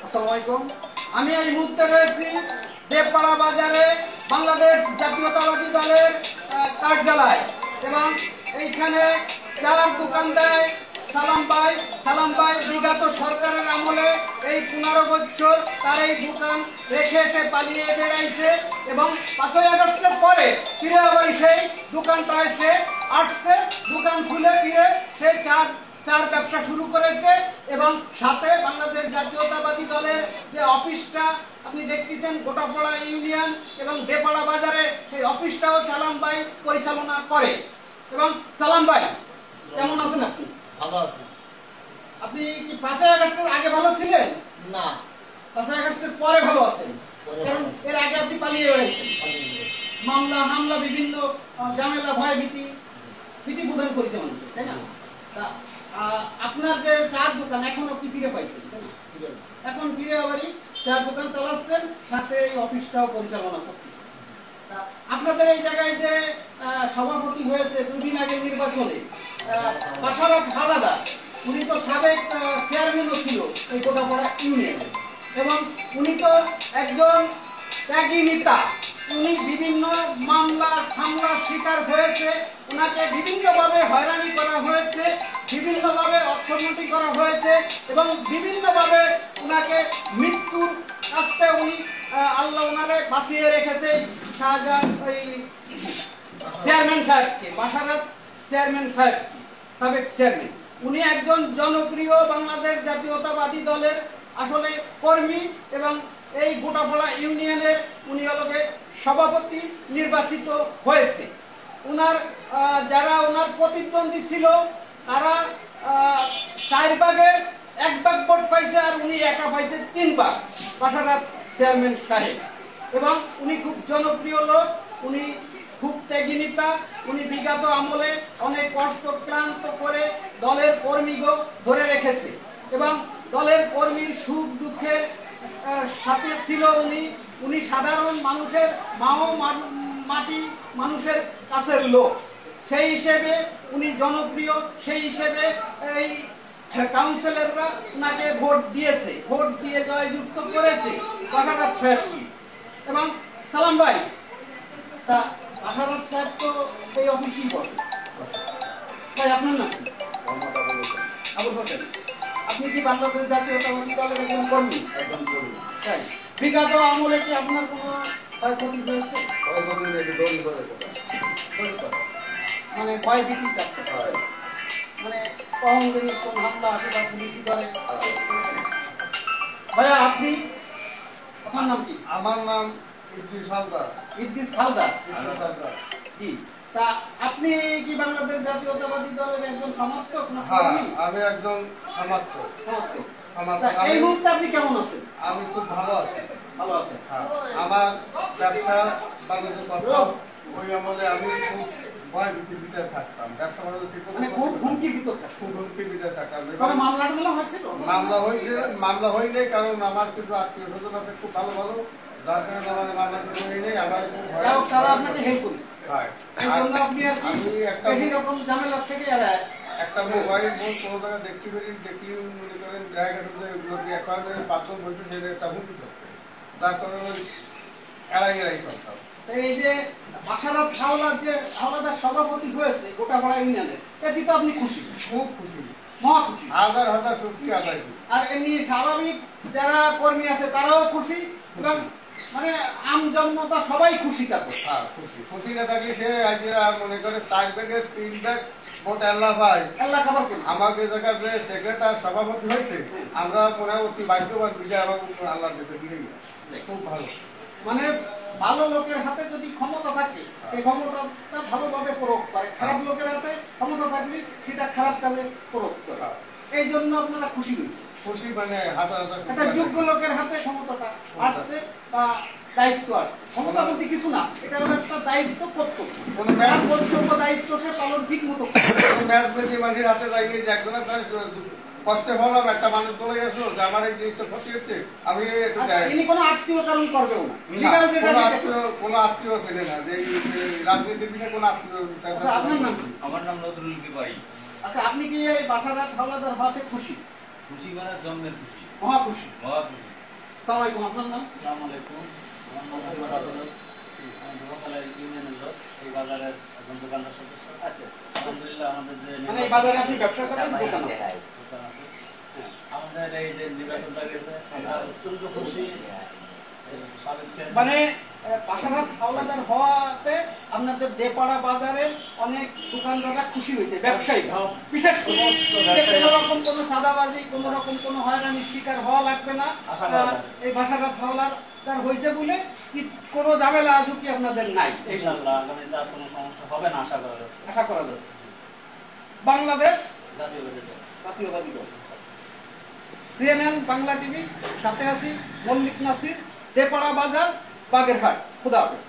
আসসালামু আলাইকুম। আমি এই মুহূর্তে রয়েছি দেবপাড়া বাজারে বাংলাদেশ জাতীয়তাবাদী দলের কার্যালয় এবং এইখানে চার দোকান দেয় সালাম ভাই বিগত সরকারের আমলে এই 15 বছর তার এই দোকান রেখে সে পালিয়ে বেড়াইছে এবং 5ই আগস্টের পরে ফিরে আবার সেই দোকানটা এসে আসছে, দোকান খুলে ফিরে সে চার ব্যবসা শুরু করেছে এবং সাথে বাংলাদেশ জাতীয়তাবাদী দলের যে অফিসটা আপনি দেখতেছেন গোটাপাড়া ইউনিয়ন এবং দেপাড়া বাজারে, সেই অফিসটাও সালাম ভাই পরিচালনা করে। এবং সালাম ভাই কেমন আছেন? আপনি ভালো আছি। আপনি কি 5ই আগস্টের আগে ভালো ছিলেন? না, 5ই আগস্টের পরে ভালো আছেন, কারণ এর আগে আপনি পালিয়ে বেড়াইছেন, মামলা হামলা বিভিন্ন ঝামেলা ভয় ভীতি প্রদান করেছে মানুষকে, তাই না? আপনার যে চার দোকান এখন আপনি ফিরে পাইছেন, তাই না? এখন ফিরে আবারই চার দোকান চালাচ্ছেন, সাথে এই অফিসটাও পরিচালনা করতেছেন। আপনাদের এই জায়গায় যে সভাপতি হয়েছে 2 দিন আগে নির্বাচনে বাশারত হাওলাদার, উনি তো সাবেক চেয়ারম্যানও ছিল এই গোটাপাড়া ইউনিয়নে এবং উনি তো একজন ত্যাগী নেতা। উনি বিভিন্ন মামলা হামলার শিকার হয়েছে, ওনাকে বিভিন্নভাবে হয়রানি করা হয়েছে, বিভিন্নভাবে অর্থনৈতিক করা হয়েছে এবং বিভিন্নভাবে ওনাকে মৃত্যুর কাছে উনি আল্লাহ ওনারে বাঁচিয়ে রেখেছে। শাহজাহান ওই চেয়ারম্যান সাহেবকে, বাশারত চেয়ারম্যান সাহেব, সাবেক চেয়ারম্যান, উনি একজন জনপ্রিয় বাংলাদেশ জাতীয়তাবাদী দলের আসলে কর্মী এবং এই গোটাপাড়া ইউনিয়নের উনি হলকে সভাপতি নির্বাচিত হয়েছে। যারা ওনার প্রতিদ্বন্দ্বী ছিল তারা 4 ভাগের 1 ভাগ ভোট পাইছে আর উনি একা পাইছে 3 ভাগ, বাশারত চেয়ারম্যান সাহেব। এবং উনি খুব জনপ্রিয় লোক, উনি খুব ত্যাগী নেতা। উনি বিগত আমলে অনেক কষ্ট ক্লান্ত করে দলের কর্মীকে ধরে রেখেছে এবং দলের কর্মীর সুখ দুঃখের সাথে ছিল উনি সাধারণ মানুষের মাটি মানুষের কাছের লোক, সেই হিসেবে উনি জনপ্রিয়। সেই হিসেবে এই কাউন্সিলররা ওনাকে ভোট দিয়েছে, ভোট দিয়ে জয়যুক্ত করেছে বাশারত সাহেবকে। এবং সালাম ভাই, তা বাশারত সাহেব তো এই অফিসেই বসে। ভাই আপনার নাম? আবুল হোসেন। আপনি কি বাংলাদেশ জাতীয়তাবাদী দলের একজন কর্মী? একদম কর্মী। তাই বিগত আমলে কি আপনার কোনো ক্ষয়ক্ষতি হয়েছে? মানে ভয় ভীতির কাজটা হয়, মানে কখন কোন হামলা আসে বা পুলিশি করে। ভাইয়া আপনি, আপনার নাম কি? আমার নাম ইদ্রিস হালদার। ইদ্রিস হালদার। জি। তা আপনি কি বাংলাদেশ জাতীয়তাবাদী দলের একজন সমর্থক? হ্যাঁ, আমি একজন সমর্থক। এই মুহূর্তে আপনি কেমন আছেন? আমি খুব ভালো আছি। ভালো আছেন? হ্যাঁ, আমার ব্যবসা বাণিজ্য করতাম ওই আমলে, আমি খুব ভয় ভীতির ভিতরে থাকতাম, ব্যবসা বাণিজ্য ঠিক মানে খুব হুমকির ভিতরে থাকতাম। মামলা হয়নি, কারণ আমার কিছু আত্মীয় স্বজন আছে খুব ভালো ভালো, যার কারণে আমার মামলা কিছু হয়নি। আমার একটা মোবাইল ফোন কোনো জায়গায় দেখতে পারি, দেখি মনে করেন দেখা গেছে যে এগুলো কি অ্যাকাউন্টের পার্সন হয়েছে, সেটা একটা হুমকি চলছে, যার কারণে এড়াই চলতাম। এই যে বাশারত হাওলাদার সভাপতি হয়েছে গোটাপাড়া ইউনিয়নের, এতে তো আপনি খুশি? খুব খুশি, মহা খুশি, হাজার হাজার শুকরিয়া আদায়। আর এমনি স্বাভাবিক যারা কর্মী আছে তারাও খুশি এবং মানে আমজনতা সবাই খুশি থাকে। হ্যাঁ, খুশি না থাকলে সে আজরা মনে করে 4 ভাগের 3 ভাগ ভোট আল্লাহ ভাই আমাকে জায়গা যে সেক্রেটারি সভাপতি হয়েছে, আমরা মনে অতি ভাগ্যবান বিজয় আমার আল্লাহ দেশে দিয়ে খুব ভালো। মানে ভালো লোকের হাতে যদি ক্ষমতা থাকে, এই ক্ষমতাটা ভালোভাবে প্রয়োগ করে, খারাপ লোকের হাতে ক্ষমতা থাকলে সেটা খারাপ কাজে প্রয়োগ করে। এই জন্য আপনারা খুশি হয়েছে? খুশি মানে হাজার হাজার একটা যোগ্য লোকের হাতে ক্ষমতাটা আসছে বা দায়িত্ব আসছে। ক্ষমতা বলতে কিছু না, এটা হলো একটা দায়িত্ব, কর্তব্য। কর্তব্য দায়িত্ব সে পালন ঠিক মতো। মানুষের হাতে যাইয়ে যে একজনের কষ্টে হলাম, একটা মানুষ চলে আসলো যে আমার এই জিনিসটা ক্ষতি হচ্ছে, আমি কোনো আত্মীয় কারণ করবেও না, কোনো আত্মীয় ছেলে না, যে রাজনীতির বিষয়ে কোনো আত্মীয়। আপনার নাম? আমার নাম নজরুল ভাই। আচ্ছা, আপনি কি এই বাশারত হাওলাদার হাতে খুশি? খুশি মানে জন্মের খুশি। মহাখুশি। মহাখুশি। আসসালামু আলাইকুম, আপনার নাম? আসসালামু আলাইকুম, আমার নাম মোহাম্মদ আদালত, আমি ধোবাখালা ইউনিয়নের লোক, এই বাজারের একজন দোকানদার সদস্য। আচ্ছা, আলহামদুলিল্লাহ আমাদের যে মানে এই বাজারে আপনি ব্যবসা করেন, দোকান আছে? দোকান আছে, আমাদের এই যে নির্বাচনটা গেছে আমরা অত্যন্ত খুশি। সাবেক চেয়ারম্যান মানে পাশাপাশি হাওলাদার হওয়াতে আপনাদের দেপাড়া বাজারের অনেক দোকানদাররা খুশি হয়েছে, ব্যবসায়ী বিশেষ করে যে কোনো রকম কোনো চাঁদাবাজি, কোনো রকম কোনো হয়রানির শিকার হওয়া লাগবে না। এই বাসাঘাট হাওলাদার হয়েছে বলে কি কোনো ঝামেলা আজও কি আপনাদের নাই? ইনশাআল্লাহ আগামীতে আর কোনো সমস্যা হবে না আশা করা যাচ্ছে। আশা করা যাচ্ছে। বাংলাদেশ জাতীয়বাদী দল। জাতীয়বাদী দল, CNN বাংলা টিভি, সাথে আছি মল্লিক নাসির, দেপাড়া বাজার, বাগেরহাট। খুদা হাফেজ।